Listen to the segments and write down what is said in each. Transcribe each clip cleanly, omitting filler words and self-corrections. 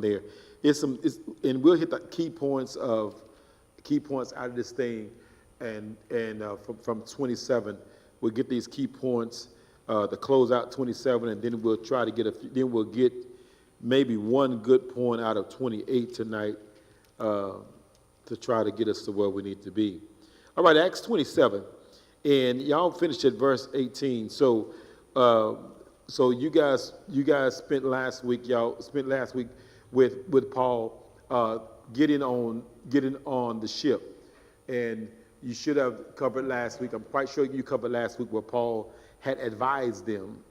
there. And we'll hit the key points out of this thing, and from 27, we'll get these key points to close out 27, and then we'll try to get we'll get maybe one good point out of 28 tonight to try to get us to where we need to be. All right, Acts 27, and y'all finished at verse 18. So you guys spent last week with Paul getting on the ship, and you should have covered last week. I'm quite sure you covered last week where Paul had advised them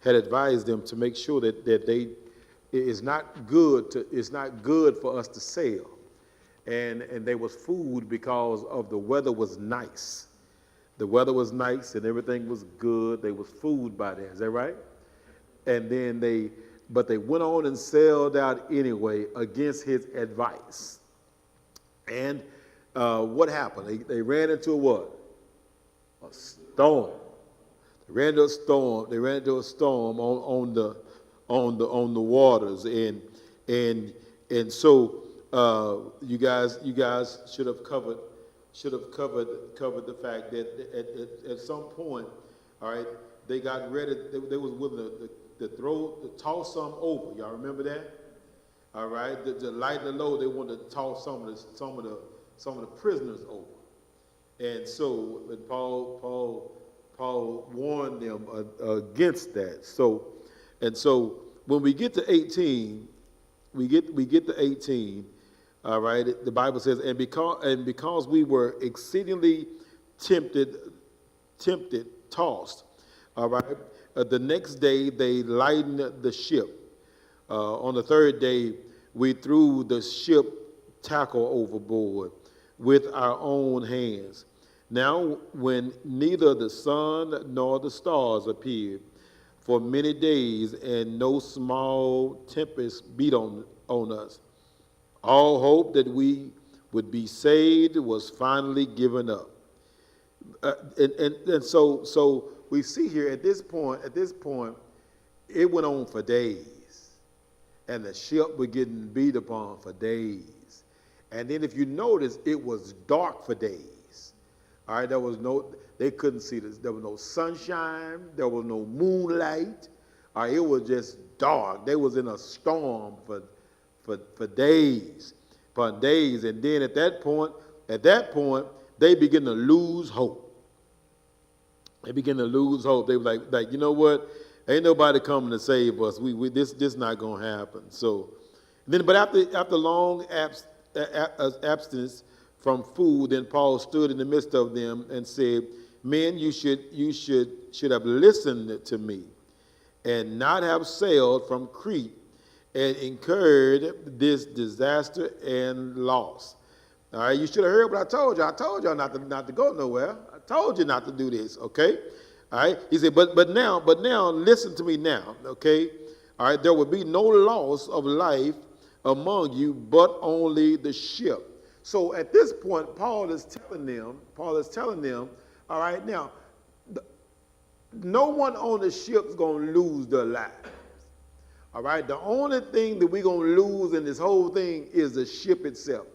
to make sure that it's not good for us to sail, and there was food because of the weather was nice. The weather was nice and everything was good. There was food by there. Is that right? And then they went on and sailed out anyway against his advice. And what happened? They ran into a what? A storm. They ran into a storm. They ran into a storm on the waters. And so you guys should have covered the fact that at some point, all right, they got ready. They was willing to toss some over. Y'all remember that? All right, to lighten the load, they wanted to toss some of the prisoners over. And so Paul warned them against that. So when we get to 18, we get to 18. All right, the Bible says, and because we were exceedingly tossed. All right, the next day they lightened the ship. On the third day, we threw the ship tackle overboard with our own hands. Now, when neither the sun nor the stars appeared for many days, and no small tempest beat on us, all hope that we would be saved was finally given up. And so we see here at this point, it went on for days, and the ship was getting beat upon for days. And then if you notice, it was dark for days. All right, they couldn't see this. There was no sunshine. There was no moonlight. All right, it was just dark. They was in a storm for days, upon days. And then at that point, they begin to lose hope. They begin to lose hope. They were like, you know what? Ain't nobody coming to save us. This not gonna happen. So then, but after long abstinence from food, then Paul stood in the midst of them and said, "Men, you should have listened to me, and not have sailed from Crete and incurred this disaster and loss." All right, you should have heard what I told you. I told y'all not to go nowhere. I told you not to do this, okay? All right, he said, but now listen to me now, okay? All right, there will be no loss of life among you, but only the ship. So at this point, Paul is telling them, all right, now, no one on the ship is going to lose their lives. All right, the only thing that we're going to lose in this whole thing is the ship itself.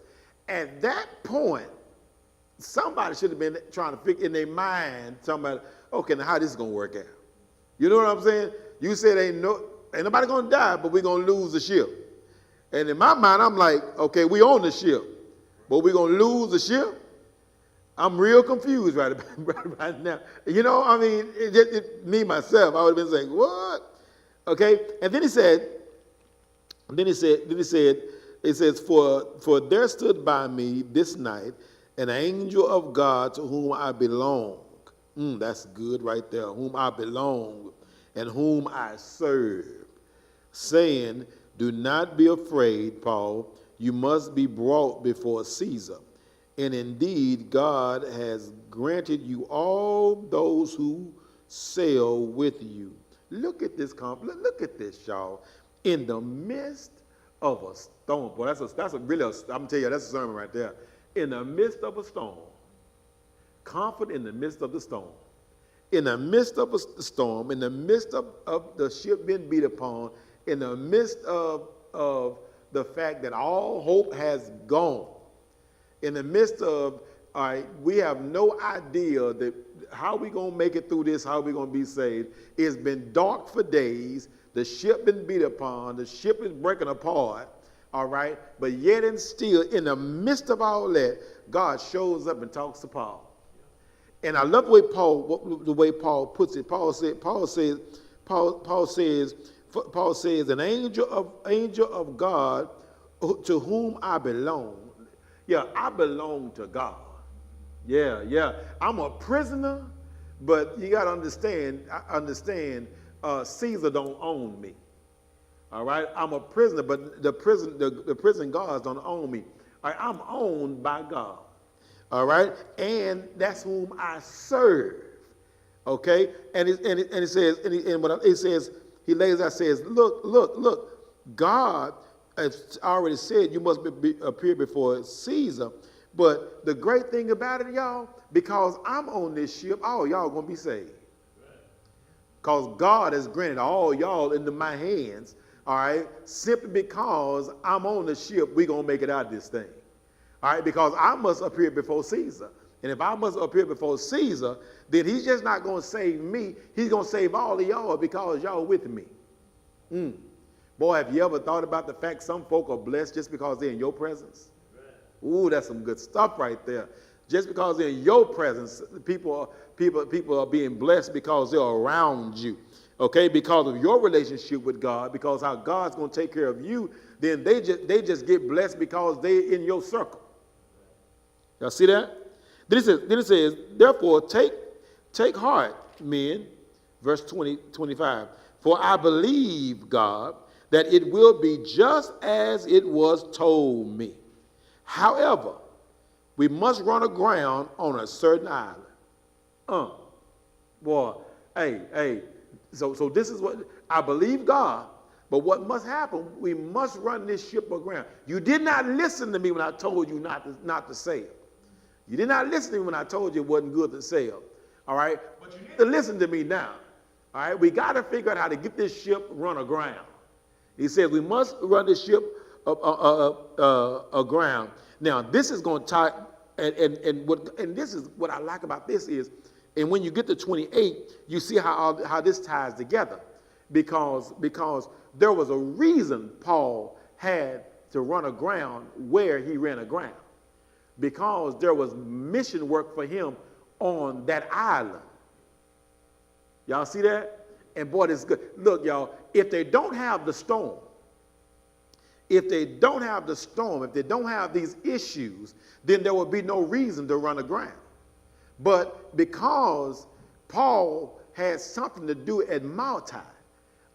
At that point, somebody should have been trying to figure in their mind, okay, now how this is going to work out? You know what I'm saying? You said ain't nobody going to die, but we're going to lose the ship. And in my mind, I'm like, okay, we on the ship, but we're going to lose the ship? I'm real confused right now. You know, I mean, me, myself, I would have been saying, what? Okay, and then he said, it says, for there stood by me this night an angel of God to whom I belong. That's good right there. Whom I belong and whom I serve, saying, do not be afraid, Paul. You must be brought before Caesar. And indeed, God has granted you all those who sail with you. Look at this, y'all. In the midst of a storm. Boy, I'm telling you, that's a sermon right there. In the midst of a storm. Comfort in the midst of the storm. In the midst of a storm, in the midst of the ship being beat upon, in the midst of the fact that all hope has gone, in the midst of, all right, we have no idea that how we going to make it through this, how we going to be saved. It's been dark for days. The ship been beat upon. The ship is breaking apart. All right. But yet and still, in the midst of all that, God shows up and talks to Paul. And I love the way Paul puts it. Paul says, an angel of God to whom I belong. Yeah, I belong to God. Yeah. I'm a prisoner, but you got to understand, Caesar don't own me. All right, I'm a prisoner, but the prison guards don't own me. All right, I'm owned by God. All right, and that's whom I serve. Okay, and it says he lays out, says, look, God has already said you must appear before Caesar. But the great thing about it, y'all, because I'm on this ship, all y'all gonna be saved. Because God has granted all y'all into my hands, all right, simply because I'm on the ship, we gonna make it out of this thing. All right, because I must appear before Caesar. And if I must appear before Caesar, then he's just not gonna save me, he's gonna save all of y'all because y'all with me. Boy, have you ever thought about the fact some folk are blessed just because they're in your presence? Ooh, that's some good stuff right there. Just because they're in your presence, people are being blessed because they're around you. Okay, because of your relationship with God, because how God's going to take care of you, then they just get blessed because they're in your circle. Y'all see that? Then it says, therefore take heart, men, verse 25. For I believe, God, that it will be just as it was told me. However, we must run aground on a certain island. Boy, hey. So this is what, I believe God, but what must happen, we must run this ship aground. You did not listen to me when I told you not to sail. You did not listen to me when I told you it wasn't good to sail. All right? But you need to listen to me now. All right? We got to figure out how to get this ship run aground. He says we must run this ship aground. Now, this is going to tie, and this is what I like about this is, and when you get to 28, you see how this ties together, because there was a reason Paul had to run aground where he ran aground, because there was mission work for him on that island. Y'all see that? And boy, this is good. Look, y'all, if they don't have the storm, if they don't have these issues, then there will be no reason to run aground. But because Paul had something to do at Malta,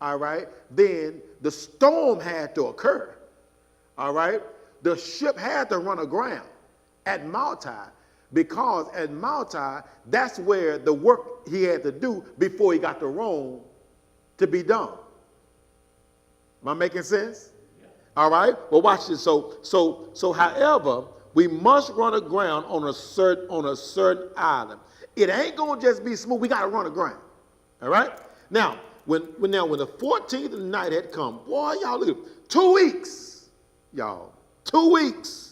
all right, then the storm had to occur, all right? The ship had to run aground at Malta, because at Malta, that's where the work he had to do before he got to Rome to be done. Am I making sense? Yeah. All right. Well, watch this. So, however, we must run aground on a certain island. It ain't gonna just be smooth. We gotta run aground. All right. Now, when the 14th night had come, boy, y'all look at 2 weeks, y'all, 2 weeks.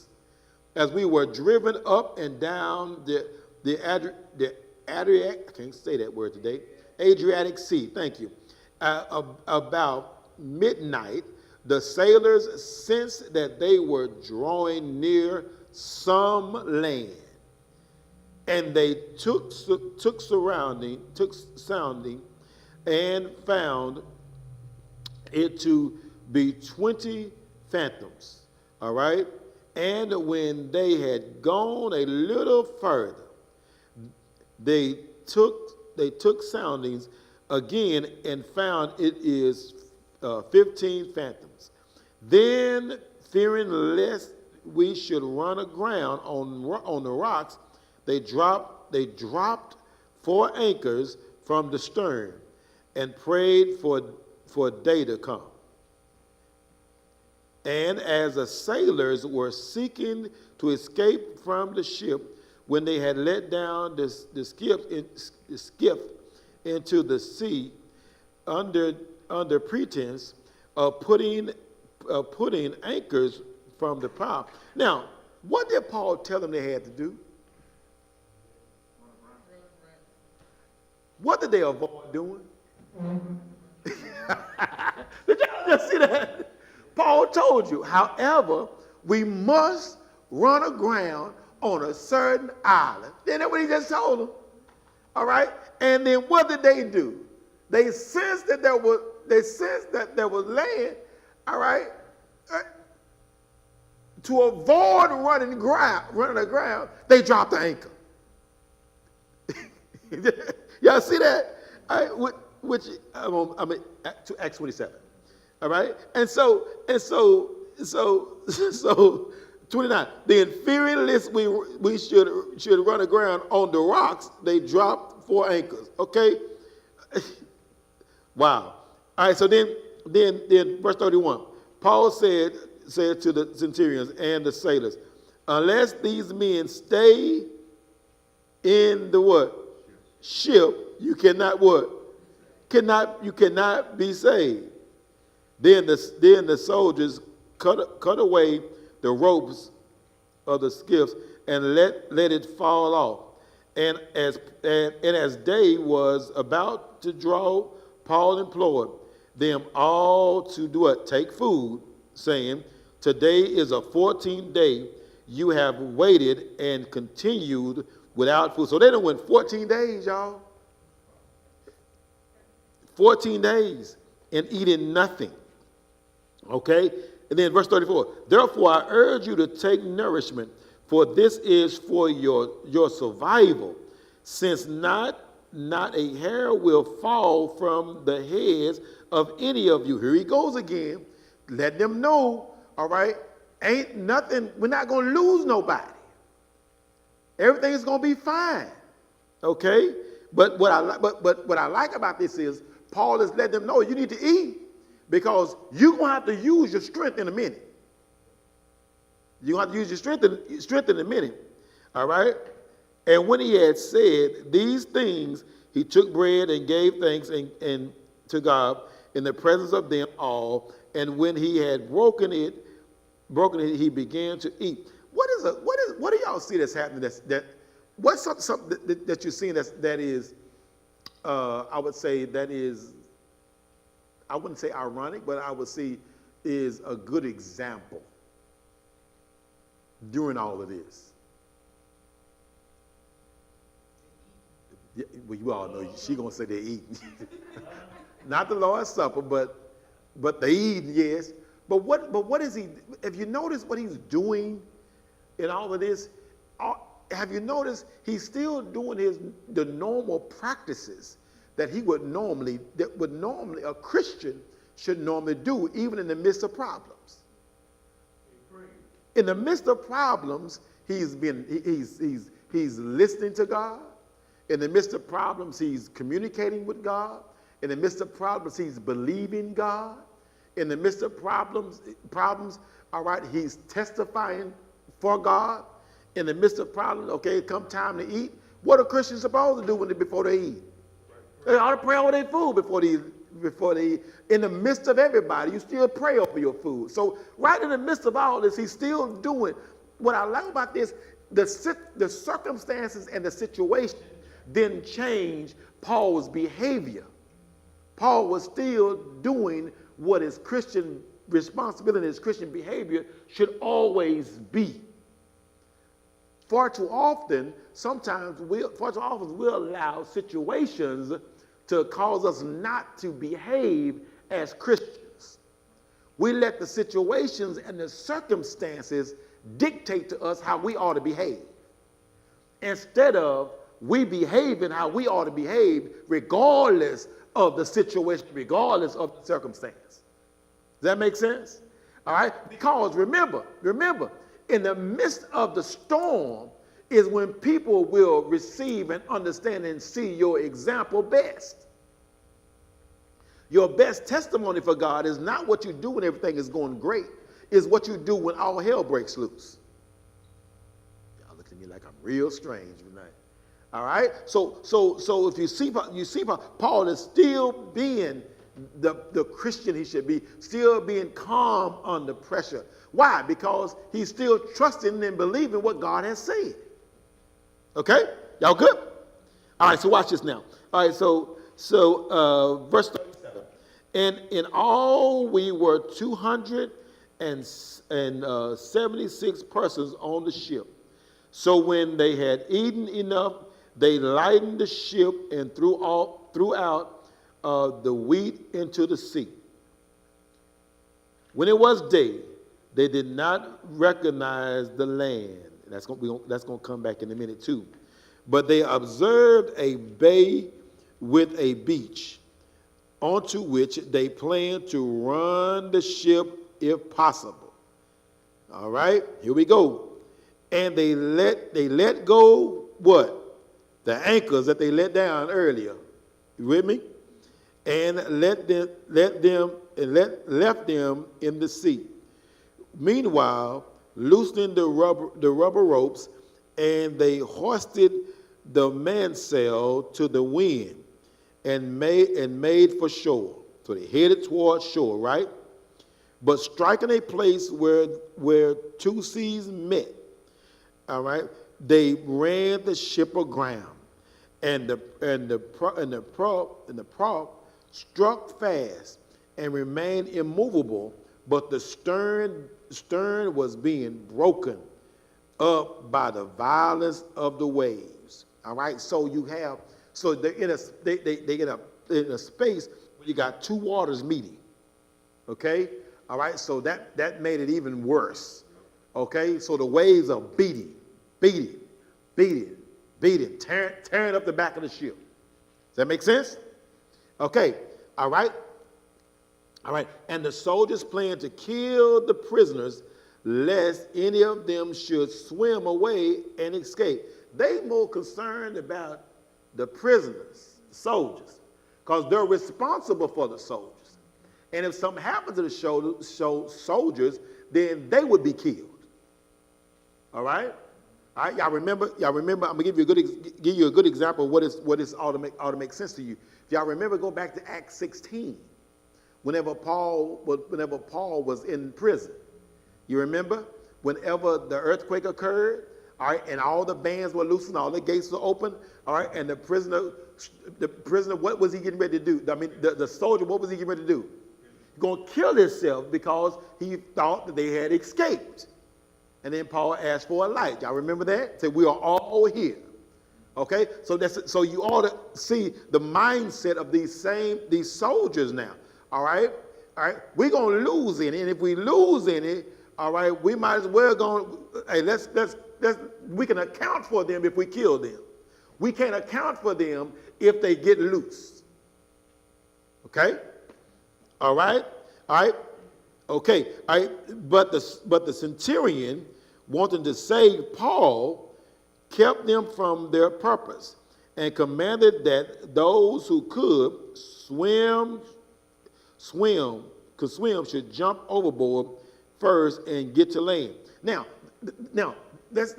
As we were driven up and down the Adriatic, I can't say that word today, Adriatic Sea, thank you. About midnight, the sailors sensed that they were drawing near some land, and they took sounding and found it to be 20 fathoms. All right. And when they had gone a little further, they took soundings again and found it is 15 fathoms. Then, fearing lest we should run aground on the rocks, they dropped 4 anchors from the stern and prayed for day to come. And as the sailors were seeking to escape from the ship, when they had let down the skiff into the sea under pretense of putting putting anchors from the power. Now, what did Paul tell them they had to do? What did they avoid doing? Did y'all just see that? Paul told you, however, we must run aground on a certain island. Isn't that what he just told them? All right? And then what did they do? They sensed that there was land, all right? To avoid running aground, they dropped the anchor. Y'all see that? All right, to Acts 27. All right? And so 29. The inferior list we should run aground on the rocks, they dropped 4 anchors. Okay? Wow. All right, so then verse 31. Paul said to the centurions and the sailors, unless these men stay in the what? Ship, you cannot what? You cannot be saved. Then the soldiers cut away the ropes of the skiffs and let it fall off. And as day was about to draw, Paul implored them all to do what? Take food, saying, today is a 14th day. You have waited and continued without food. So they done went 14 days, y'all. 14 days and eating nothing. Okay? And then verse 34. Therefore I urge you to take nourishment, for this is for your survival, since not a hair will fall from the heads of any of you. Here he goes again. Let them know, all right, ain't nothing, we're not going to lose nobody. Everything is going to be fine. Okay? But what I like about this is Paul is letting them know you need to eat, because you're going to have to use your strength in a minute. You're going to have to use your strength in a minute. All right? And when he had said these things, he took bread and gave thanks and to God in the presence of them all. And when he had broken it, he began to eat. What do y'all see that's happening? What's something that you're seeing that is I would say that is, I wouldn't say ironic, but I would say is a good example during all of this. Yeah, well, you all know she gonna say they're eating, not the Lord's Supper, but they eating, yes. But what is he? Have you noticed what he's doing in all of this? Have you noticed he's still doing the normal practices that normally a Christian should normally do, even in the midst of problems. In the midst of problems, he's listening to God. In the midst of problems, he's communicating with God. In the midst of problems, he's believing God. In the midst of problems, all right, he's testifying for God. In the midst of problems, okay, come time to eat. What are Christians supposed to do before they eat? They ought to pray over their food before they eat. In the midst of everybody, you still pray over your food. So right in the midst of all this, he's still doing. What I like about this, the circumstances and the situation didn't change Paul's behavior. Paul was still doing what his Christian responsibility and his Christian behavior should always be. Far too often we'll allow situations to cause us not to behave as Christians. We let the situations and the circumstances dictate to us how we ought to behave, instead of we behaving how we ought to behave regardless of the situation, regardless of the circumstance. Does that make sense? All right? Because remember, in the midst of the storm is when people will receive and understand and see your example best. Your best testimony for God is not what you do when everything is going great, it's what you do when all hell breaks loose. Y'all look at me like I'm real strange tonight. All right? So if you see Paul is still being the Christian he should be, still being calm under pressure. Why? Because he's still trusting and believing what God has said. Okay? Y'all good? All right, so watch this now. All right, so verse 37. And in all we were 276 persons on the ship. So when they had eaten enough, they lightened the ship and threw out the wheat into the sea. When it was day, they did not recognize the land. That's going to come back in a minute too. But they observed a bay with a beach, onto which they planned to run the ship if possible. All right, here we go. And they let go what? The anchors that they let down earlier. You with me? And left them in the sea. Meanwhile, loosening the rubber ropes, and they hoisted the mainsail to the wind and made for shore. So they headed towards shore, right? But striking a place where two seas met, all right, they ran the ship aground, and the prop struck fast and remained immovable, but the stern was being broken up by the violence of the waves. All right, so they're in a space where you got two waters meeting. Okay, all right, so that made it even worse. Okay, so the waves are beating, tearing up the back of the ship. Does that make sense? Okay, all right. And the soldiers planned to kill the prisoners, lest any of them should swim away and escape. They more concerned about the prisoners, soldiers, because they're responsible for the soldiers. And if something happens to the soldiers, then they would be killed. All right? All right, y'all remember, I'm gonna give you a good example of what is ought to make sense to you. If y'all remember, go back to Acts 16. Whenever Paul was in prison. You remember? Whenever the earthquake occurred, all right, and all the bands were loosened, all the gates were open, all right, and the prisoner, what was he getting ready to do? I mean, the soldier, what was he getting ready to do? He's going to kill himself because he thought that they had escaped. And then Paul asked for a light. Y'all remember that? Said, we are all here. Okay? So you ought to see the mindset of these soldiers now. All right? We're going to lose any. And if we lose any, all right, we might as well we can account for them if we kill them. We can't account for them if they get loose. Okay? All right? Okay. All right. But the centurion, wanting to save Paul, kept them from their purpose and commanded that those who could swim should jump overboard first and get to land. Now, let's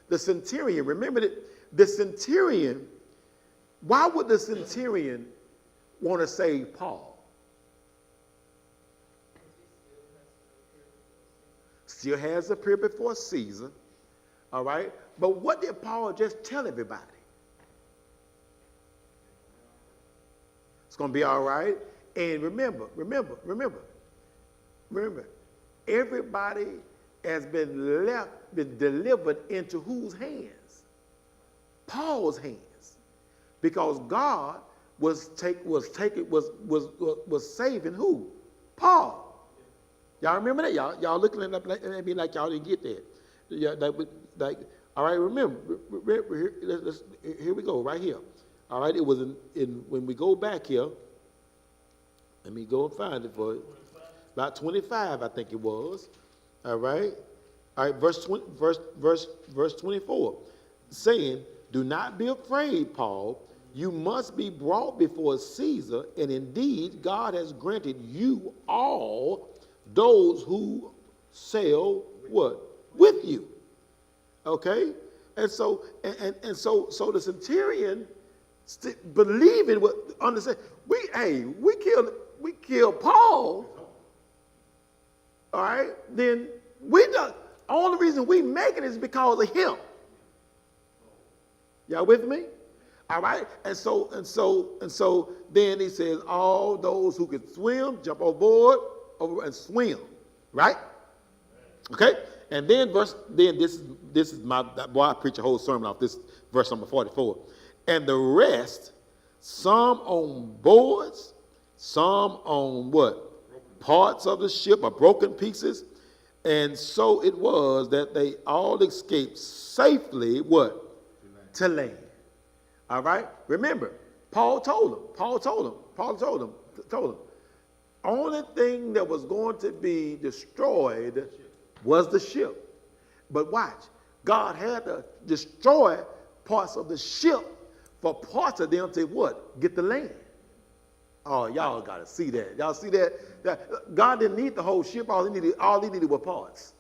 the centurion. Remember that the centurion. Why would the centurion want to save Paul? Still has to appear before Caesar. All right, but what did Paul just tell everybody? It's going to be all right. And remember, everybody has been delivered into whose hands? Paul's hands. Because God was saving who? Paul. Y'all remember that? Y'all looking at me like y'all didn't get that. All right, remember, here we go, right here. All right, it was when we go back here. Let me go and find it for you. About 25, I think it was. All right, verse 24, saying, "Do not be afraid, Paul. You must be brought before Caesar, and indeed God has granted you all those who sail what with you." Okay, and so the centurion believing what understand. we killed Paul. All right, then the only reason we make it is because of him. Y'all with me? All right, and so then he says, all those who can swim, jump overboard and swim, right? Okay, and then this is boy, I preach a whole sermon off this verse number 44. And the rest, some on boards, some on what? Parts of the ship or broken pieces. And so it was that they all escaped safely, what? To land. All right? Remember, Paul told them. Only thing that was going to be destroyed was the ship. But watch, God had to destroy parts of the ship for parts of them to what? Get the land. Oh, y'all got to see that. Y'all see that? God didn't need the whole ship. All he needed were parts.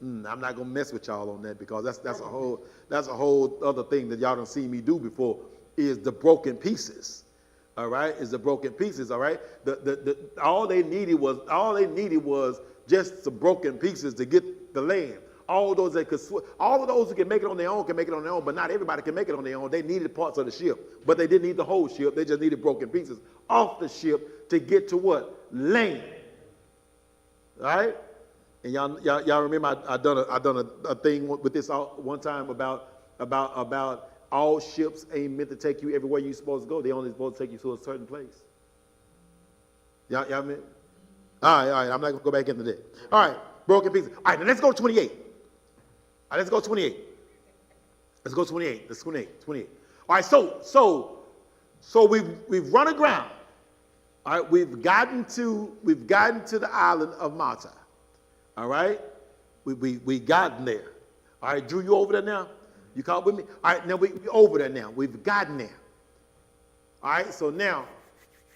I'm not gonna mess with y'all on that because that's a whole other thing that y'all don't see me do before is the broken pieces. All right, is the broken pieces. All right, all they needed was just some broken pieces to get the land. All those that could, all of those who can make it on their own can make it on their own, but not everybody can make it on their own. They needed parts of the ship, but they didn't need the whole ship. They just needed broken pieces off the ship to get to what? Land. All right. And y'all remember I done a thing with this one time about all ships ain't meant to take you everywhere you're supposed to go. They only supposed to take you to a certain place. Y'all mean? All right. I'm not gonna go back into that. All right, broken pieces. All right, now let's go to 28. All right, let's go 28. Let's go 28. Let's 28. All right, so we've run aground. All right, we've gotten to the island of Malta. All right, we gotten there. All right, Drew, you over there now? You caught with me? All right, now we over there now. We've gotten there. All right, so now,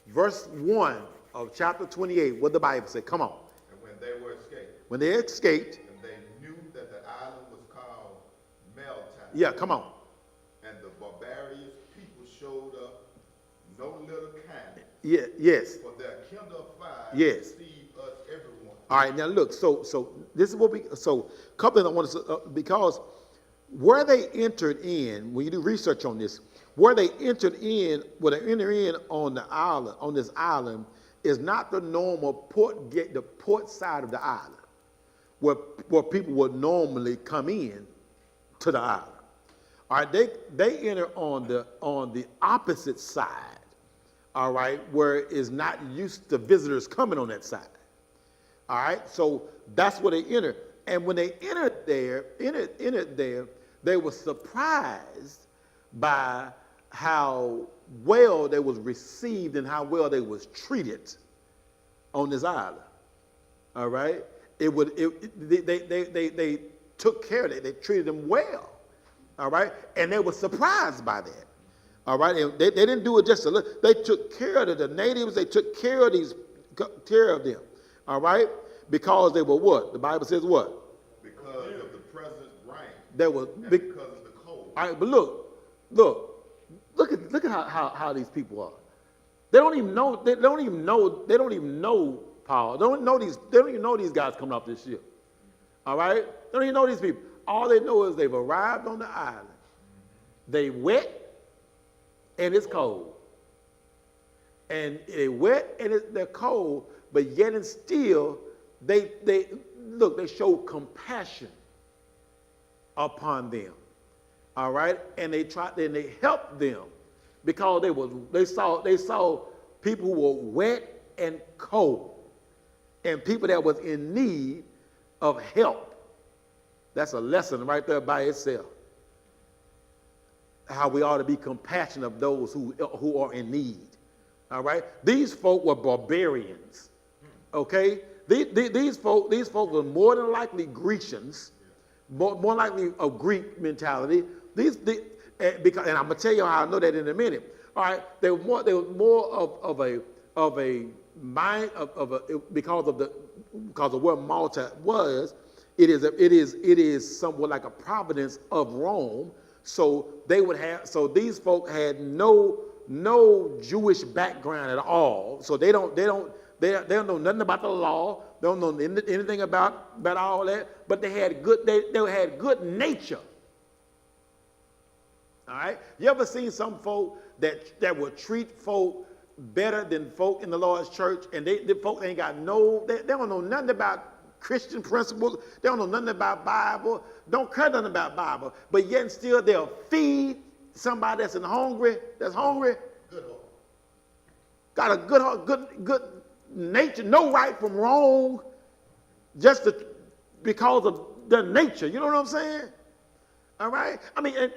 verse 1 of chapter 28, what the Bible said. Come on. And when they were escaped. When they escaped. And they knew that the island was called Malta. Yeah, come on. And the barbarous people showed up no little kindness. Yeah, yes. For their kindle of fire yes. deceived us everyone. All right, now look, so this is what a couple of things I want to because where they entered in, when you do research on this, where they enter in on this island, is not the normal the port side of the island, where people would normally come in to the island. All right, they enter on the opposite side, all right, where it's not used to visitors coming on that side. All right, so that's where they enter. And when they entered there, they were surprised by how well they was received and how well they was treated on this island. All right, they took care of it. They treated them well. All right, and they were surprised by that. All right, and they didn't do it just a little. They took care of the natives. They took care of them. All right, because they were what? The Bible says what? Because of the present rain. They were because of the cold. All right, but look at how these people are. They don't even know. They don't even know Paul. They don't even know these guys coming off this ship. All right, they don't even know these people. All they know is they've arrived on the island. They wet and it's cold. And they wet and they're cold, but yet and still they show compassion upon them. All right, and they helped them because they saw people who were wet and cold, and people that was in need of help. That's a lesson right there by itself. How we ought to be compassionate of those who are in need. All right, these folk were barbarians. Okay, these folk were more than likely Grecians, more likely of Greek mentality. Because I'm gonna tell you how I know that in a minute. All right, they were more of a mind because of where Malta was. It is somewhat like a province of Rome. So these folk had no Jewish background at all. So they don't know nothing about the law. They don't know anything about all that. But they had good nature. All right. You ever seen some folk that will treat folk better than folk in the Lord's church, and the folk ain't got they don't know nothing about Christian principles. They don't know nothing about Bible. Don't care nothing about Bible. But yet and still they'll feed somebody that's hungry. Good heart. Got a good heart, good nature, no right from wrong, because of their nature. You know what I'm saying? All right. I mean, and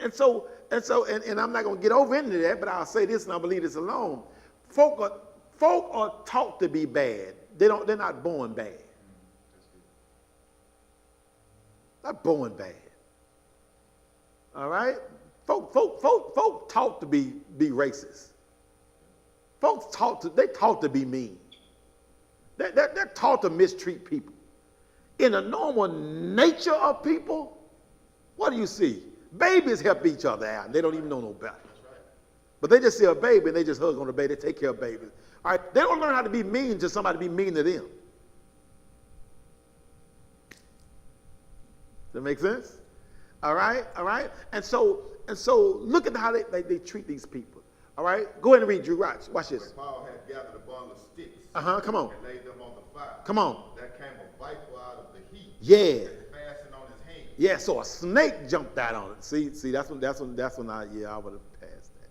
I'm not gonna get over into that, but I'll say this, and I believe this alone. Folk are taught to be bad. They're not born bad. Not born bad. All right? Folk taught to be racist. Folks taught to be mean. They're taught to mistreat people. In the normal nature of people, what do you see? Babies help each other out, and they don't even know no better. But they just see a baby and they just hug on the baby. They take care of babies. All right? They don't learn how to be mean to somebody be mean to them. Does that make sense? All right? All right? And so look at how they treat these people. All right? Go ahead and read, Drew. Watch this. When Paul had gathered a bundle of sticks come on. and laid them on the fire. Come on. There came a viper out of the heat. Yeah. And fastened on his hand. Yeah, so a snake jumped out on it. See, that's when I would have passed that.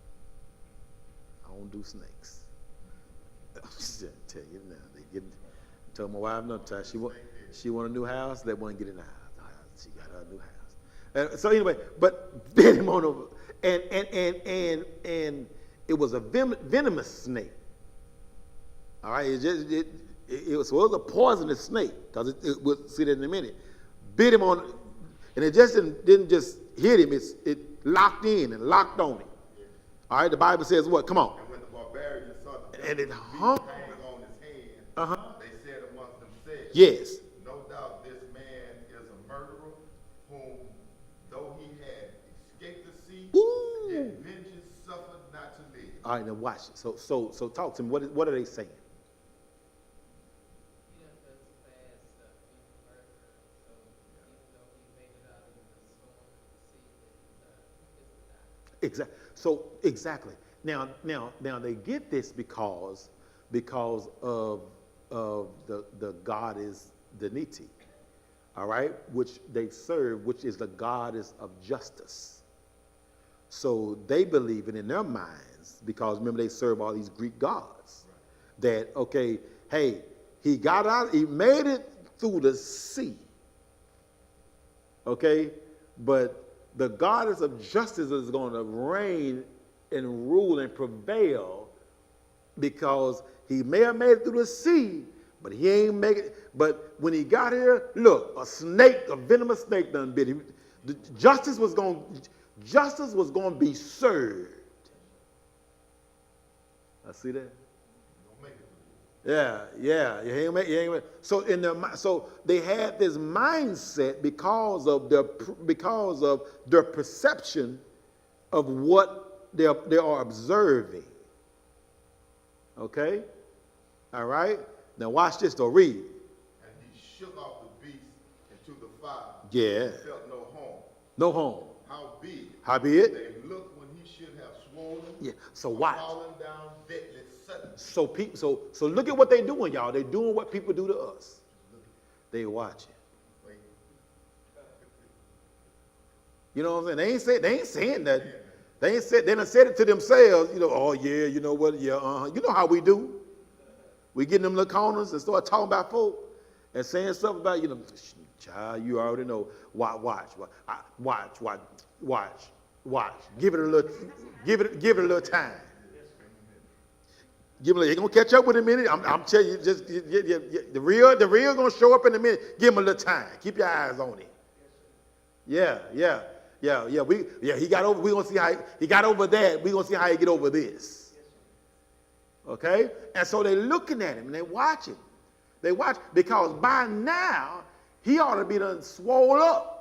I don't do snakes. I tell you now, told my wife another time she want a new house, they wouldn't get in the house. She got her new house. So anyway, but bit him on over, and it was a venomous snake. All right, it was a poisonous snake, because we'll see that in a minute. Bit him on, and it just didn't just hit him; it locked in and locked on him. All right, the Bible says what? Come on. And when the barbarians saw the And it beast hung on his hand, they said amongst themselves, yes. no doubt this man is a murderer, whom, though he had escaped the sea, yet vengeance suffered not to live. All right, now watch it. So talk to me. What are they saying? Exactly. Now they get this because of the goddess Deniti, all right, which they serve, which is the goddess of justice. So they believe it in their minds, because remember they serve all these Greek gods, that okay, hey, he got out, he made it through the sea, okay, but the goddess of justice is going to reign and rule and prevail, because he may have made it through the sea, but he ain't make it. But when he got here, look, a venomous snake done bit him. Justice was going to be served. I see that. Yeah. You ain't make it. So they had this mindset because of their perception of what they are observing. Okay? All right? Now watch this, though. Read. And he shook off the beast into the fire. Yeah. And felt no harm. No harm. Howbeit, they looked when he should have swollen. Yeah. So watch. Fallen down deadly suddenly. So look at what they're doing, y'all. They're doing what people do to us. They watching. You know what I'm saying? They ain't saying that. They done said it to themselves. You know, oh yeah, you know what? Yeah, You know how we do. We get in them little corners and start talking about folk and saying stuff about, child, you already know. Watch. Give it a little time. You're gonna catch up with him in a minute. I'm telling you, the real gonna show up in a minute. Give him a little time. Keep your eyes on it. Yeah. He got over. We gonna see how he got over that. We gonna see how he get over this. Okay, and so they're looking at him and they're watching. They watch because by now he ought to be done swole up.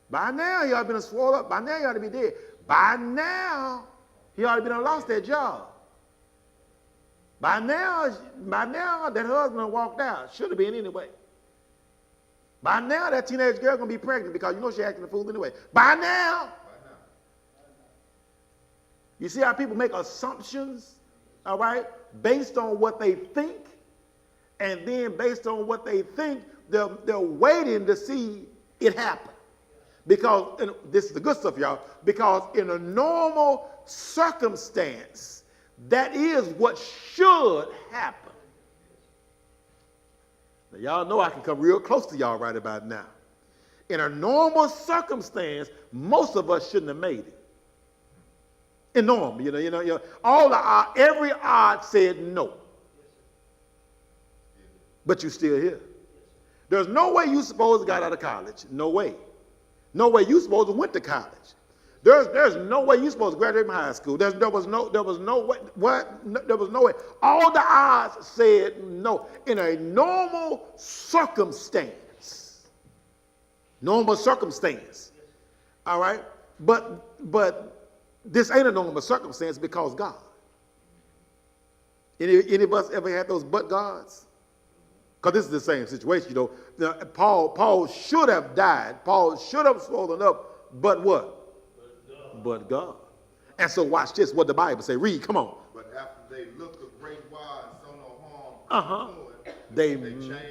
By now he ought to be done swole up. By now he ought to be dead. By now, he already been lost that job. By now, that husband walked out. Should have been anyway. By now, that teenage girl gonna be pregnant because you know she acting a fool anyway. By now. You see how people make assumptions, all right, based on what they think, and then based on what they think, they're waiting to see it happen. Because, and this is the good stuff, y'all, because in a normal circumstance, that is what should happen. Now, y'all know I can come real close to y'all right about now. In a normal circumstance, most of us shouldn't have made it. In normal, every odd said no. But you still here. There's no way you supposed to got out of college. No way. No way you supposed to went to college. There's no way you supposed to graduate from high school. There was no way. There was no way. All the odds said no. In a normal circumstance. All right? But this ain't a normal circumstance because God. Any of us ever had those but gods? Because this is the same situation, Now, Paul should have died. Paul should have swollen up, but what? But God. And so watch this, what the Bible say. Read, come on. But after they looked a great while and saw no harm, They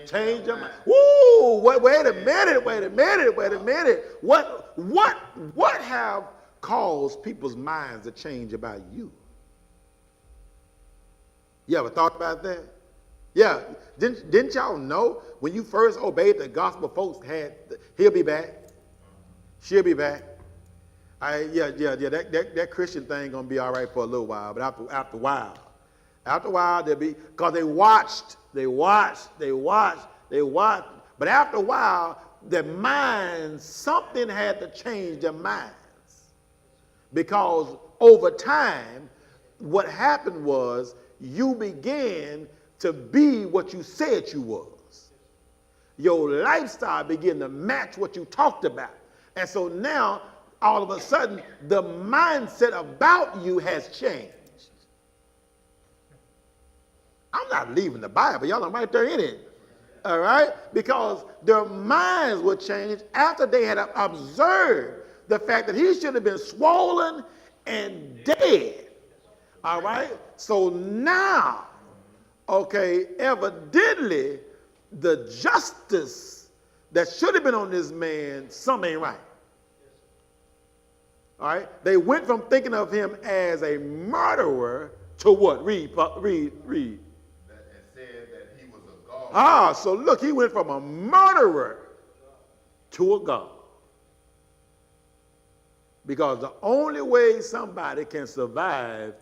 changed their mind. Woo! Wait a minute. What have caused people's minds to change about you? You ever thought about that? Yeah. Didn't y'all know when you first obeyed the gospel, folks had, he'll be back. She'll be back. That Christian thing gonna be all right for a little while, but after a while they'll be, because they watched, but after a while, their minds, something had to change their minds. Because over time, what happened was you began to be what you said you was. Your lifestyle began to match what you talked about. And so now, all of a sudden, the mindset about you has changed. I'm not leaving the Bible. Y'all are right there in it. All right? Because their minds were changed after they had observed the fact that he should have been swollen and dead. All right? So now, evidently, the justice that should have been on this man, something ain't right. All right? They went from thinking of him as a murderer to what? Read. And said that he was a god. So look, he went from a murderer to a god. Because the only way somebody can survive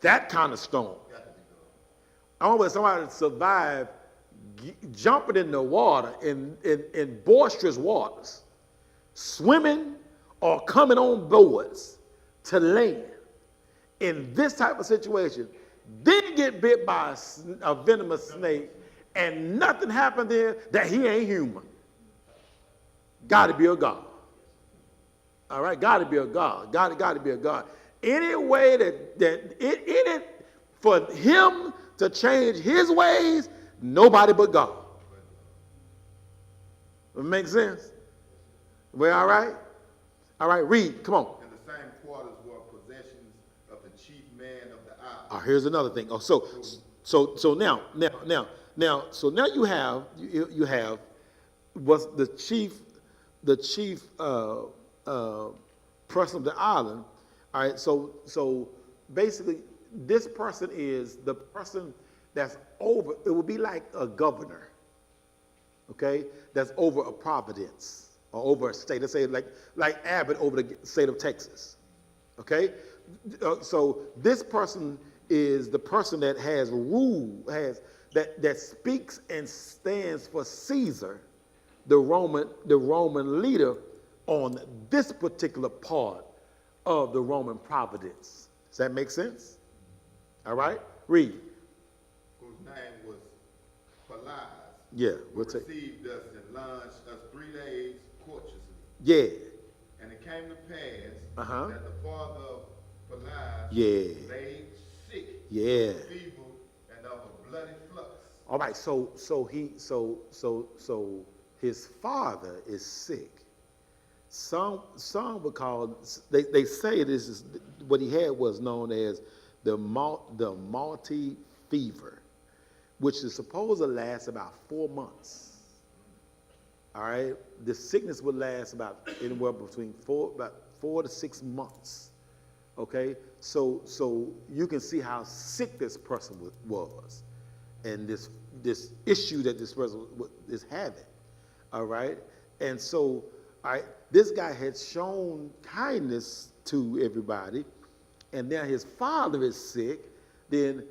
that kind of storm. I want somebody to survive jumping in the water in boisterous waters, swimming or coming on boards to land in this type of situation, then get bit by a venomous snake and nothing happened there, that he ain't human. Got to be a God. All right, got to be a God. Got to be a God. Any way that for him to change his ways, nobody but God. It makes sense? We all right? All right, read. Come on. In the same quarters were possessions of the chief man of the island. Oh, here's another thing. So now you have what's the chief person of the island. All right, so basically this person is the person that's over, it would be like a governor, okay, that's over a province or over a state. Let's say like Abbott over the state of Texas, okay? So this person is the person that has rule, that speaks and stands for Caesar, the Roman leader on this particular part of the Roman providence. Does that make sense? All right, read. Whose name was Polias. Yeah, who received us and launched us 3 days courteously. Yeah. And it came to pass Uh-huh. that the father of Belial Yeah. lay sick, Yeah. feeble, and of a bloody flux. All right, so his father is sick. Some would call, they say this is what he had was known as the Maltese fever, which is supposed to last about 4 months. All right, the sickness would last about anywhere between about 4 to 6 months. Okay, so you can see how sick this person was, and this issue that this person is having. All right, and so all right, this guy had shown kindness to everybody, and now his father is sick. Then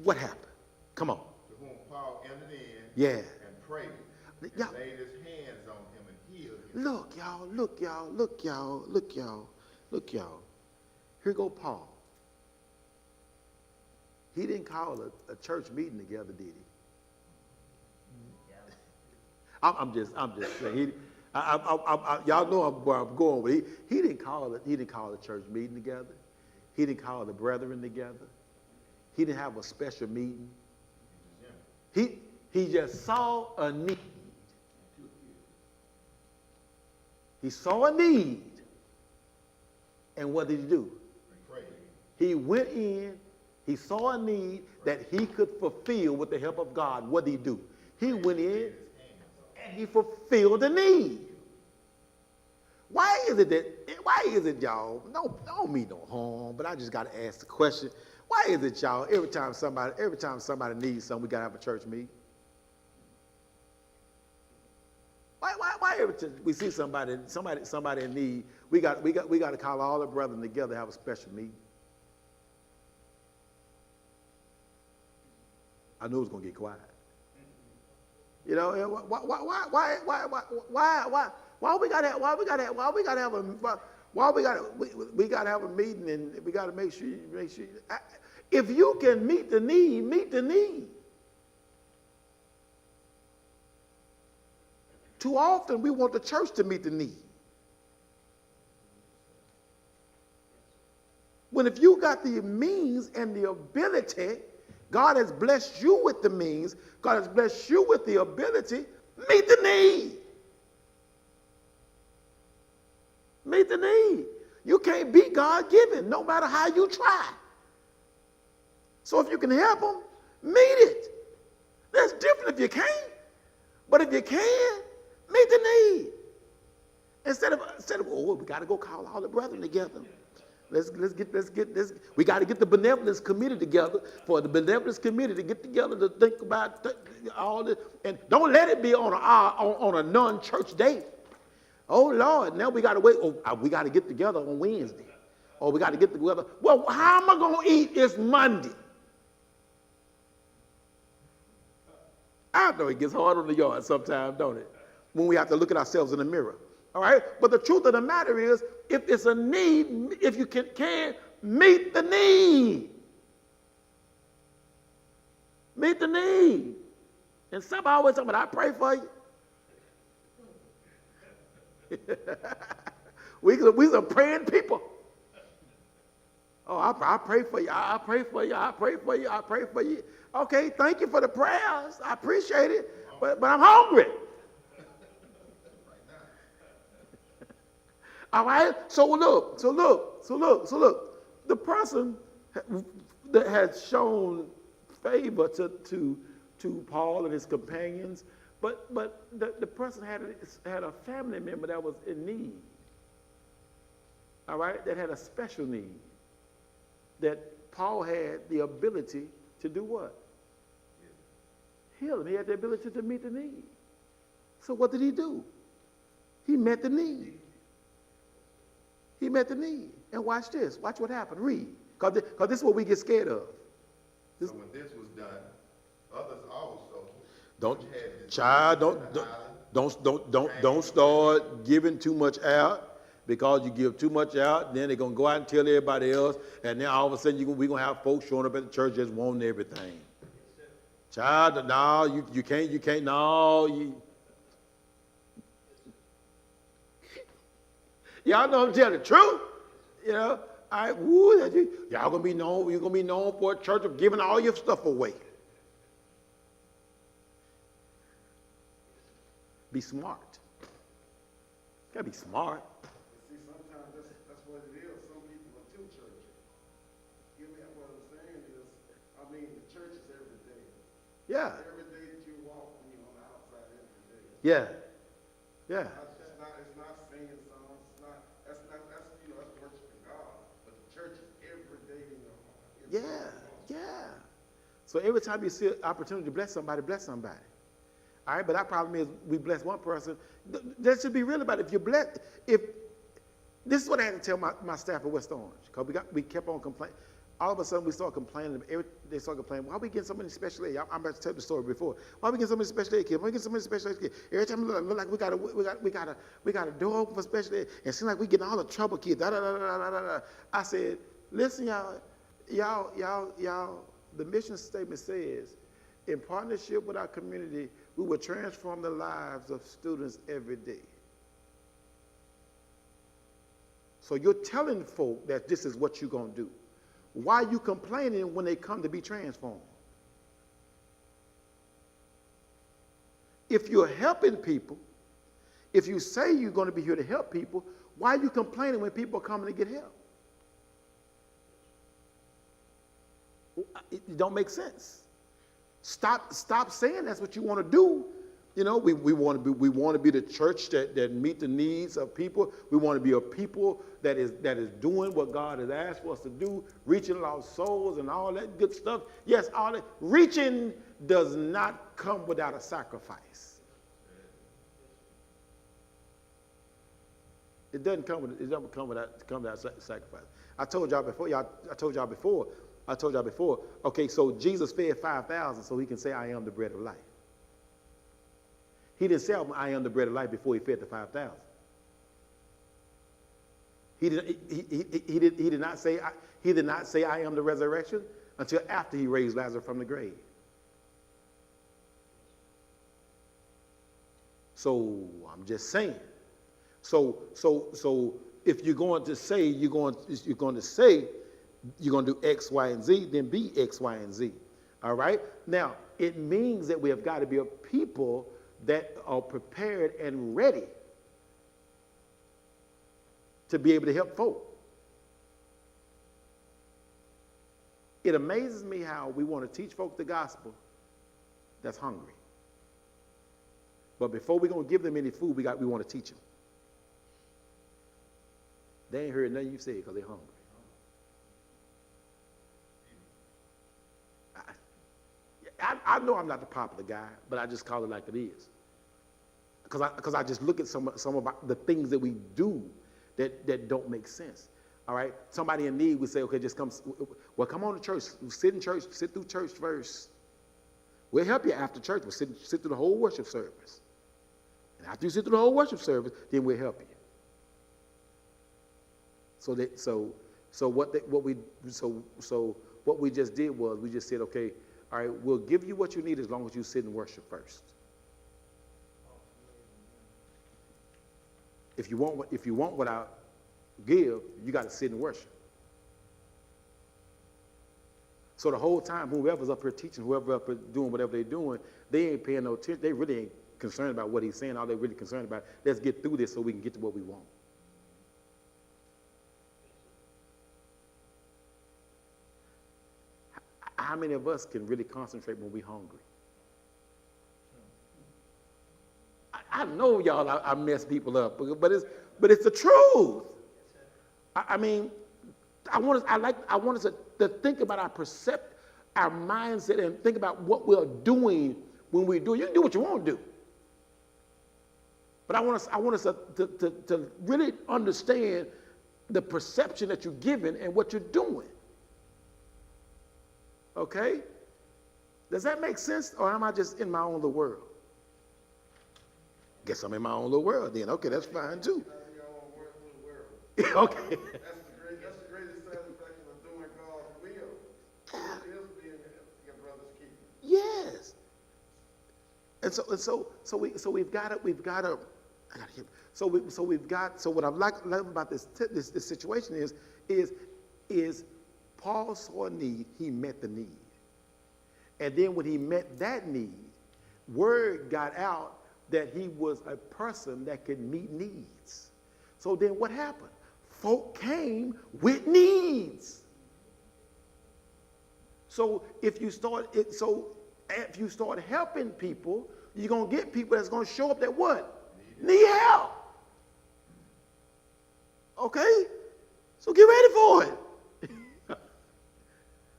what happened? Come on. To whom Paul entered in Yeah. and prayed, and Y'all- laid his hands on him and healed him. Look, y'all, look, y'all, look, y'all, look, y'all, look, y'all. Here go Paul. He didn't call a church meeting together, did he? I'm just saying. Y'all know where I'm going, but he didn't call it. He didn't call a church meeting together. He didn't call the brethren together. He didn't have a special meeting. He just saw a need. He saw a need, and what did he do? He went in. He saw a need that he could fulfill with the help of God. What did he do? He went in and he fulfilled the need. Why is it, y'all? Don't mean no harm, but I just got to ask the question. Why is it, y'all, every time somebody needs something, we got to have a church meeting? Why every time we see somebody in need, we got to call all the brethren together and have a special meeting? I knew it was gonna get quiet. You know, why we gotta have a meeting, and we gotta make sure. If you can meet the need, meet the need. Too often we want the church to meet the need. When if you got the means and the ability, God has blessed you with the means, God has blessed you with the ability, meet the need. Meet the need. You can't be God-given no matter how you try. So if you can help them, meet it. That's different if you can't. But if you can, meet the need. Instead of we got to go call all the brethren together. Let's get this. We got to get the benevolence committee together for the benevolence committee to get together to think about all this. And don't let it be on a non-church day. Oh Lord, now we got to wait. Oh, we got to get together on Wednesday. Oh, we got to get together. Well, how am I going to eat? It's Monday. I know it gets hard on the yard sometimes, don't it? When we have to look at ourselves in the mirror. All right? But the truth of the matter is, if it's a need, if you can meet the need. Meet the need. And some always tell me, I pray for you. we some praying people. Oh, I pray for you. I pray for you. I pray for you. I pray for you. Okay, thank you for the prayers. I appreciate it. But I'm hungry. All right? So look. The person that has shown favor to Paul and his companions, but the person had a family member that was in need. All right? That had a special need. That Paul had the ability to do what? Heal him. He had the ability to meet the need. So what did he do? He met the need. He met the need. And watch this. Watch what happened. Read. Because this is what we get scared of. So when this was done, others also. Don't start giving too much out. Because you give too much out, then they're going to go out and tell everybody else, and then all of a sudden we're going to have folks showing up at the church just wanting everything. Child, no, you can't, no. Y'all know I'm telling the truth. You know, all right, woo, y'all gonna be known, you're gonna be known for a church of giving all your stuff away. Be smart. You gotta be smart. See, sometimes that's what it is. Some people are too churchy. You know what I'm saying is, I mean, the church is every day. Yeah. Every day that you walk, when you're on the outside, every day. Yeah. Yeah. It's not singing songs. That's worshiping God. But the church is every day in your heart. Yeah. Yeah. So every time you see an opportunity to bless somebody, bless somebody. All right, but our problem is we bless one person. That should be real about it. If you bless, if this is what I had to tell my staff at West Orange, because we kept on complaining. All of a sudden we started complaining. They started complaining. Why are we getting so many special ed? I'm about to tell the story before. Why are we getting so many special ed kids? Why are we getting so many special ed kids? Every time we look like we got a door open for special ed, and it seems like we getting all the trouble kids. Da, da, da, da, da, da, da. I said, listen, y'all. The mission statement says, in partnership with our community, we will transform the lives of students every day. So you're telling folk that this is what you're going to do. Why are you complaining when they come to be transformed? If you're helping people, if you say you're going to be here to help people, why are you complaining when people are coming to get help? It don't make sense. Stop saying that's what you want to do. You know, we want to be the church that meet the needs of people. We want to be a people that is doing what God has asked for us to do, reaching lost souls and all that good stuff. Yes, all that reaching does not come without a sacrifice. It doesn't come without sacrifice. I told y'all before. Okay, so Jesus fed 5,000 so he can say, I am the bread of life. He didn't say, I am the bread of life before he fed the 5,000. He did not say, I am the resurrection until after he raised Lazarus from the grave. So I'm just saying. So if you're going to say you're going to do X, Y, and Z, then be X, Y, and Z. All right? Now, it means that we have got to be a people that are prepared and ready to be able to help folk. It amazes me how we want to teach folk the gospel that's hungry. But before we're going to give them any food, we want to teach them. They ain't heard nothing you said because they're hungry. I know I'm not the popular guy, but I just call it like it is. Because I just look at some of the things that we do that don't make sense. All right? Somebody in need would say, okay, just come on to church. Sit through church first. We'll help you after church. We'll sit through the whole worship service. And after you sit through the whole worship service, then we'll help you. So what we just did was we just said, okay, all right, we'll give you what you need as long as you sit and worship first. If you want what I give, you got to sit and worship. So the whole time, whoever's up here teaching, whoever up here doing whatever they're doing, they ain't paying no attention. They really ain't concerned about what he's saying. All they're really concerned about, let's get through this so we can get to what we want. How many of us can really concentrate when we're hungry? I know y'all, I mess people up, but it's the truth. I mean, I want us to think about our mindset and think about what we're doing when we do. You can do what you want to do, but I want us to really understand the perception that you're giving and what you're doing. Okay? Does that make sense, or am I just in my own little world? Guess I'm in my own little world then. Okay, that's fine too. Okay. That's the greatest satisfaction of doing God's will. It is being your brother's keeper. Yes. And so we've got to I gotta hear. So what I love about this situation is Paul saw a need, he met the need. And then when he met that need, word got out that he was a person that could meet needs. So then what happened? Folk came with needs. So if you start helping people, you're gonna get people that's gonna show up that what? Need help. Okay? So get ready for it.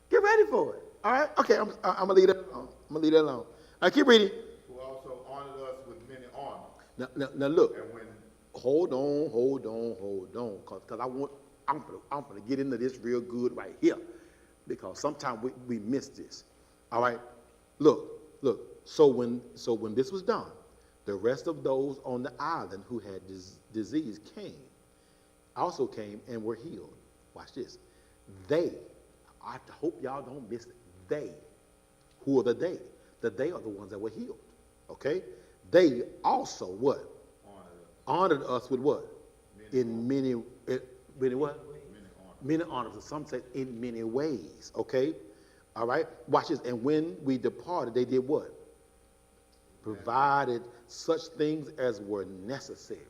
Get ready for it. All right? Okay, I'm gonna leave that alone. All right, keep reading. Who also honored us with many honors. Now look. And when Hold on, because I'm gonna get into this real good right here, because sometimes we miss this. All right, look. So when this was done, the rest of those on the island who had disease also came and were healed. Watch this. I hope y'all don't miss it. They, who are the they? The they are the ones that were healed. Okay, they also what? Honored us with what? Many what? Many honors. Some say in many ways. Okay? All right? Watch this. And when we departed, they did what? Provided such things as were necessary.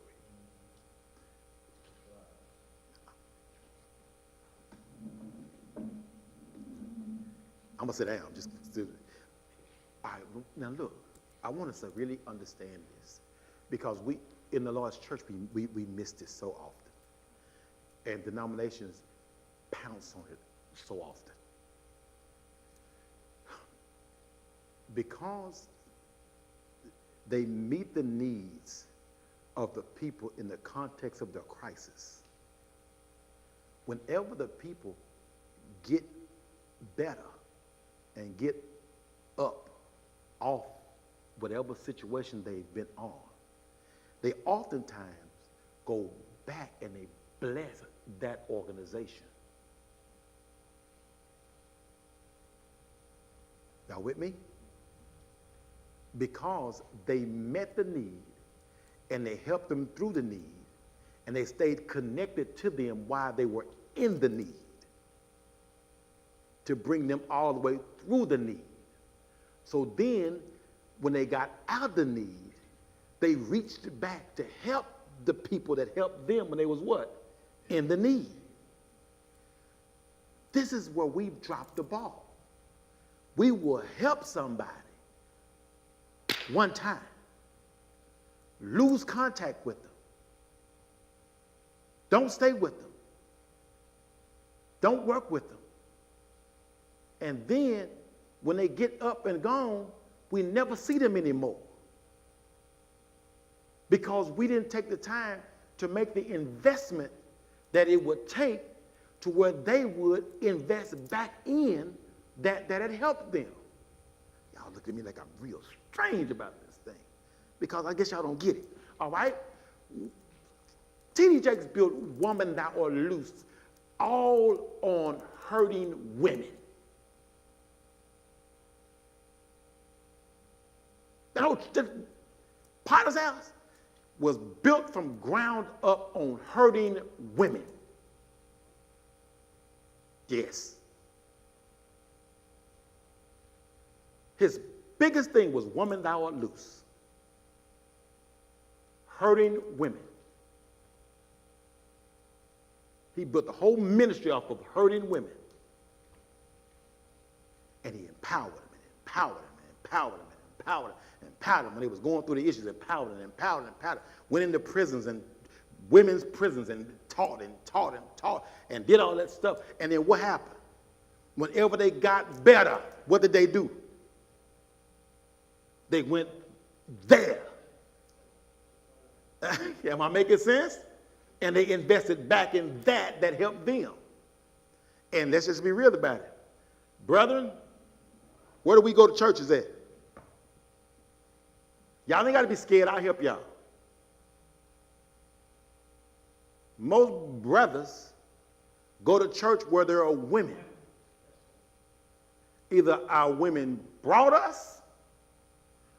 I'm going to sit down. All right, now look, I want us to really understand this, because in the Lord's church, we miss this so often. And denominations pounce on it so often. Because they meet the needs of the people in the context of their crisis. Whenever the people get better and get up off whatever situation they've been on, they oftentimes go back and they bless that organization. Y'all with me? Because they met the need and they helped them through the need, and they stayed connected to them while they were in the need, to bring them all the way through the need. So then, when they got out of the need, they reached back to help the people that helped them when they was what? In the need. This is where we've dropped the ball. We will help somebody one time, lose contact with them. Don't stay with them. Don't work with them. And then when they get up and gone, we never see them anymore, because we didn't take the time to make the investment that it would take to where they would invest back in that had helped them. Y'all look at me like I'm real strange about this thing, because I guess y'all don't get it. All right? T.D. Jakes built Woman Thou Art Loose all on hurting women. The Potter's house was built from ground up on hurting women. Yes. His biggest thing was Woman Thou Art Loose. Hurting women. He built the whole ministry off of hurting women. And he empowered them and empowered them and empowered them and empowered them and empowered them when they was going through the issues. Empowered and empowered and empowered. Went into prisons and women's prisons and taught and did all that stuff. And then what happened? Whenever they got better, what did they do? They went there. Am I making sense? And they invested back in that helped them. And let's just be real about it. Brethren, where do we go to churches at? Y'all ain't got to be scared. I'll help y'all. Most brothers go to church where there are women. Either our women brought us,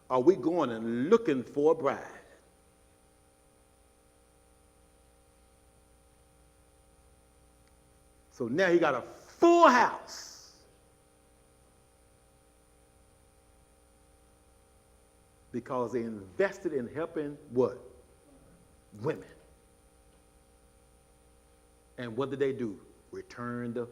or we going and looking for a bride. So now he got a full house. Because they invested in helping what? Women. And what did they do? Return the.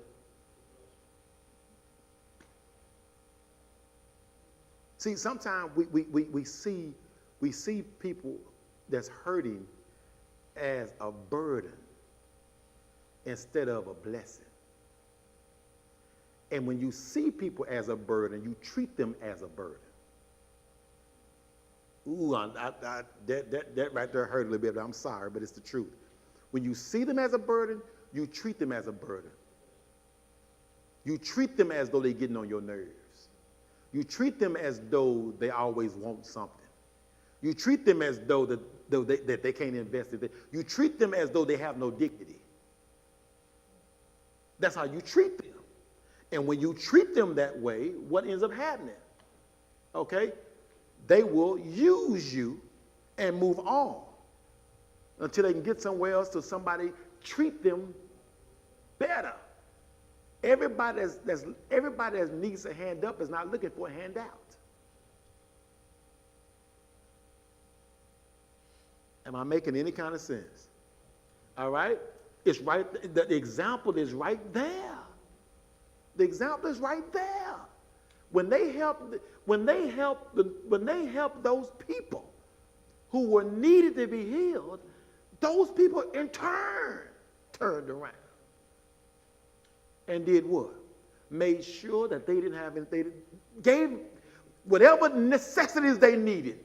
See, sometimes we see people that's hurting as a burden instead of a blessing. And when you see people as a burden, you treat them as a burden. Ooh, that right there hurt a little bit. I'm sorry, but it's the truth. When you see them as a burden, you treat them as a burden. You treat them as though they're getting on your nerves. You treat them as though they always want something. You treat them as though that they can't invest in it. You treat them as though they have no dignity. That's how you treat them. And when you treat them that way, what ends up happening? Okay? They will use you and move on until they can get somewhere else so somebody treat them better. Everybody that needs a hand up is not looking for a handout. Am I making any kind of sense? All right? It's right. The example is right there. The example is right there. When they help those people who were needed to be healed, those people in turn turned around and did what? Made sure that they didn't have anything. They gave whatever necessities they needed.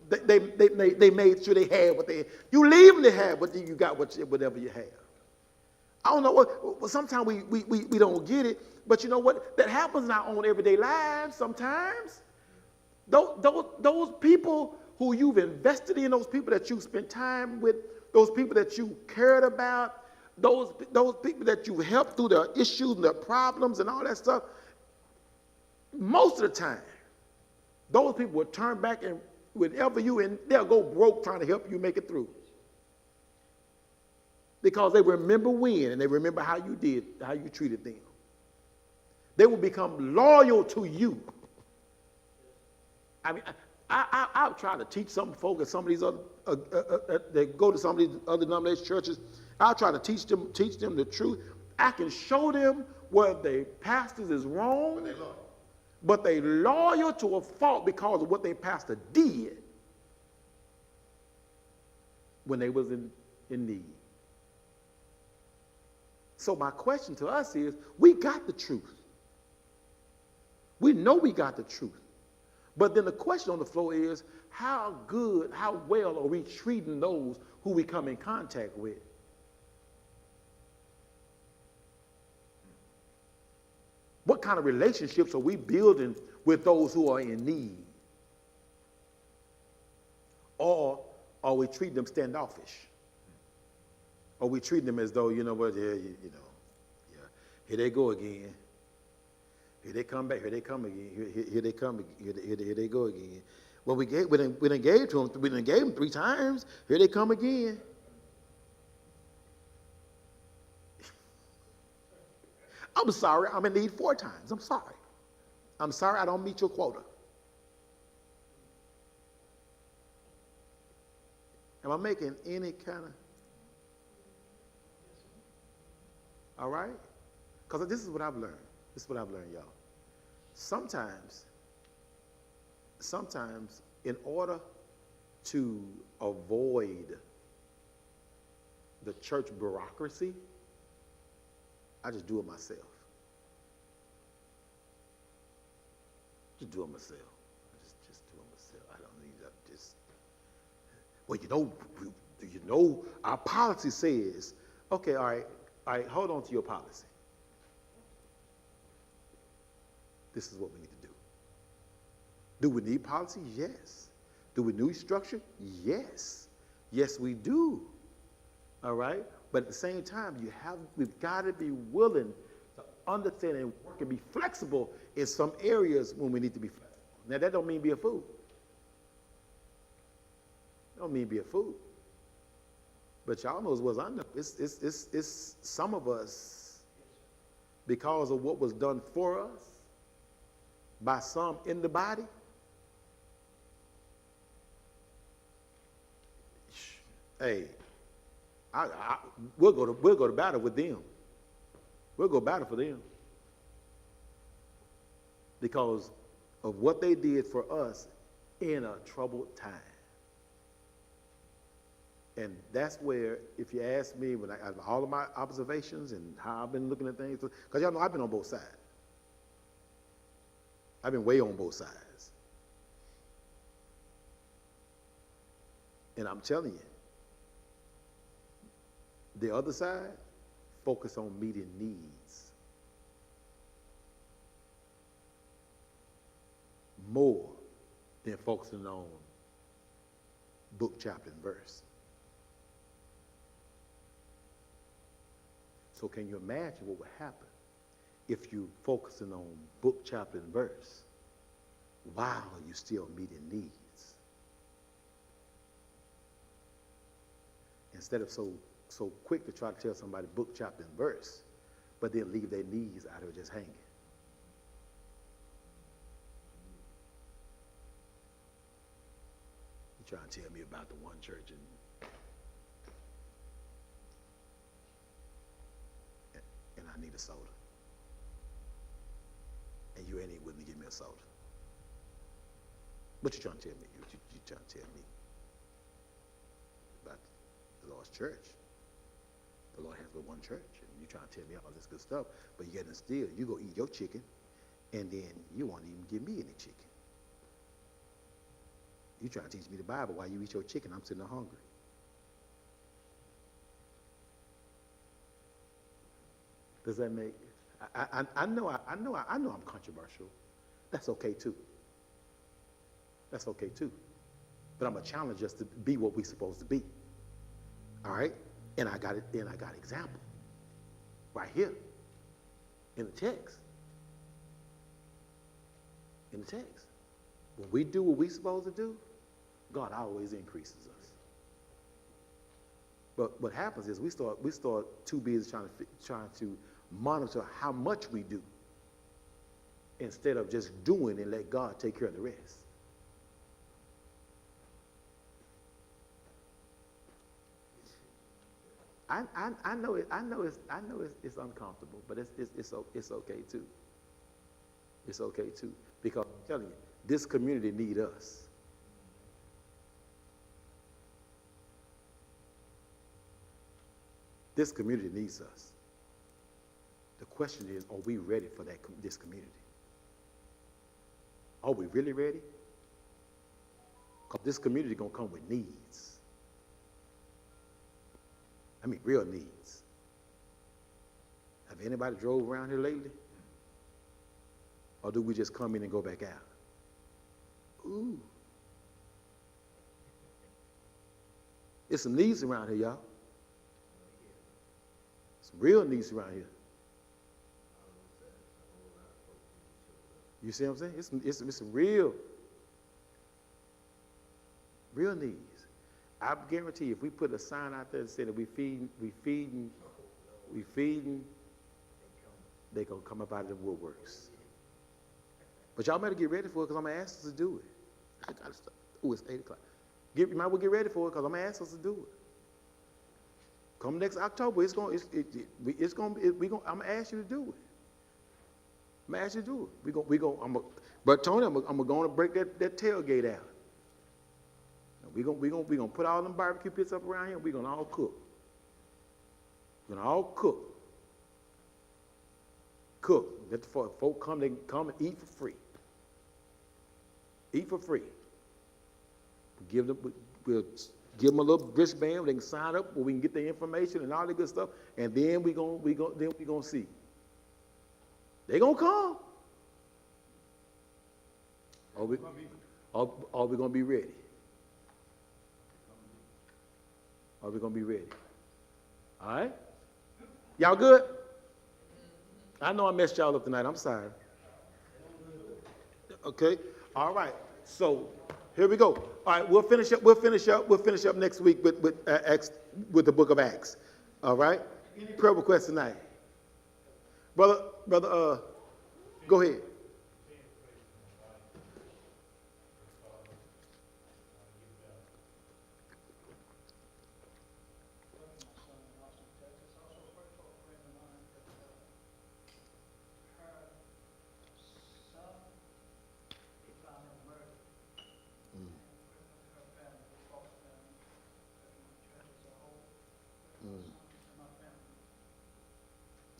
They made sure they had what they had. You leave them to have, but then you got whatever you have. I don't know what. Sometimes we don't get it, but you know what? That happens in our own everyday lives. Sometimes those people who you've invested in, those people that you spent time with, those people that you cared about, those people that you helped through their issues and their problems and all that stuff. Most of the time, those people will turn back and whenever you and they'll go broke trying to help you make it through. Because they remember when and they remember how you treated them. They will become loyal to you. I mean, I'll try to teach some folk at some of these other, they go to some of these other denomination churches. I'll try to teach them the truth. I can show them where the pastors is wrong, but they loyal to a fault because of what their pastor did when they was in need. So my question to us is, we got the truth. We know we got the truth. But then the question on the floor is, how good, how well are we treating those who we come in contact with? What kind of relationships are we building with those who are in need? Or are we treating them standoffish? Or we treating them as though, you know what, here they go again. Here they come back, here they come again, here they come again, here they go again. Well, we done gave to them, we done gave them 3 times, here they come again. I'm sorry, I'm in need 4 times. I'm sorry. I'm sorry I don't meet your quota. Am I making any kind of... All right? Because this is what I've learned. This is what I've learned, y'all. Sometimes, in order to avoid the church bureaucracy, I just do it myself. Just do it myself. I just do it myself. I don't need to just... Well, you know, our policy says, okay, all right, hold on to your policy. This is what we need to do. Do we need policy? Yes. Do we need structure? Yes. Yes, we do. All right? But at the same time, we've got to be willing to understand and work and be flexible in some areas when we need to be flexible. Now, that don't mean be a fool. Don't mean be a fool. But y'all know as well as I know, it's some of us, because of what was done for us by some in the body. Hey, we'll go to battle with them. We'll go battle for them because of what they did for us in a troubled time. And that's where, if you ask me, when all of my observations and how I've been looking at things, because y'all know I've been on both sides. I've been way on both sides. And I'm telling you, the other side focus on meeting needs more than focusing on book, chapter, and verse. So can you imagine what would happen if you focusing on book, chapter, and verse while you're still meeting needs? Instead of so quick to try to tell somebody book, chapter, and verse, but then leave their needs out of just hanging. You trying to tell me about the one church and I need a soda. And you ain't even willing to give me a soda. What you trying to tell me? You trying to tell me about the Lord's church? The Lord has but one church, and you trying to tell me all this good stuff, but yet and still, you go eat your chicken, and then you won't even give me any chicken. You trying to teach me the Bible while you eat your chicken, I'm sitting there hungry. Does that make? I know I'm controversial. That's okay too. That's okay too. But I'm gonna challenge us to be what we're supposed to be. All right? And I got example right here in the text. In the text. When we do what we're supposed to do, God always increases us. But what happens is we start too busy trying to monitor how much we do instead of just doing and let God take care of the rest. I know it's uncomfortable, but it's okay too. It's okay too, because I'm telling you, this community needs us. This community needs us. The question is, are we ready for this community? Are we really ready? Because this community is going to come with needs. I mean, real needs. Have anybody drove around here lately? Or do we just come in and go back out? Ooh. There's some needs around here, y'all. Some real needs around here. You see what I'm saying? It's some real needs. I guarantee you, if we put a sign out there that said that we feeding, they gonna come up out of the woodworks. But y'all better get ready for it, because I'm gonna ask us to do it. I gotta stop. Oh, it's 8 o'clock. You might well get ready for it, because I'm gonna ask us to do it. Come next October, I'm gonna ask you to do it. I'm gonna ask you to do it. But Tony, I'm gonna break that tailgate out. We're gonna put all them barbecue pits up around here, and we're gonna all cook. We're gonna all cook. Cook. Let the folk come and eat for free. Eat for free. We'll give them a little wristband where they can sign up, where we can get their information and all that good stuff, and then we gonna see. They gonna come. Are we gonna be ready? Are we gonna be ready? All right? Y'all good? I know I messed y'all up tonight. I'm sorry. Okay. All right. So here we go. All right. We'll finish up next week with Acts with the book of Acts. All right? Any prayer requests tonight? Brother, go ahead.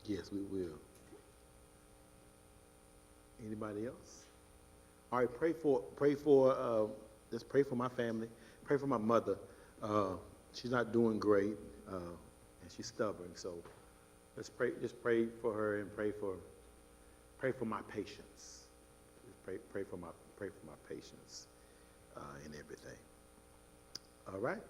Yes, we will. Anybody else? All right, just pray for my family. Pray for my mother. She's not doing great, and she's stubborn. So let's pray. Just pray for her and pray for my patience. Pray for my patience in everything. All right.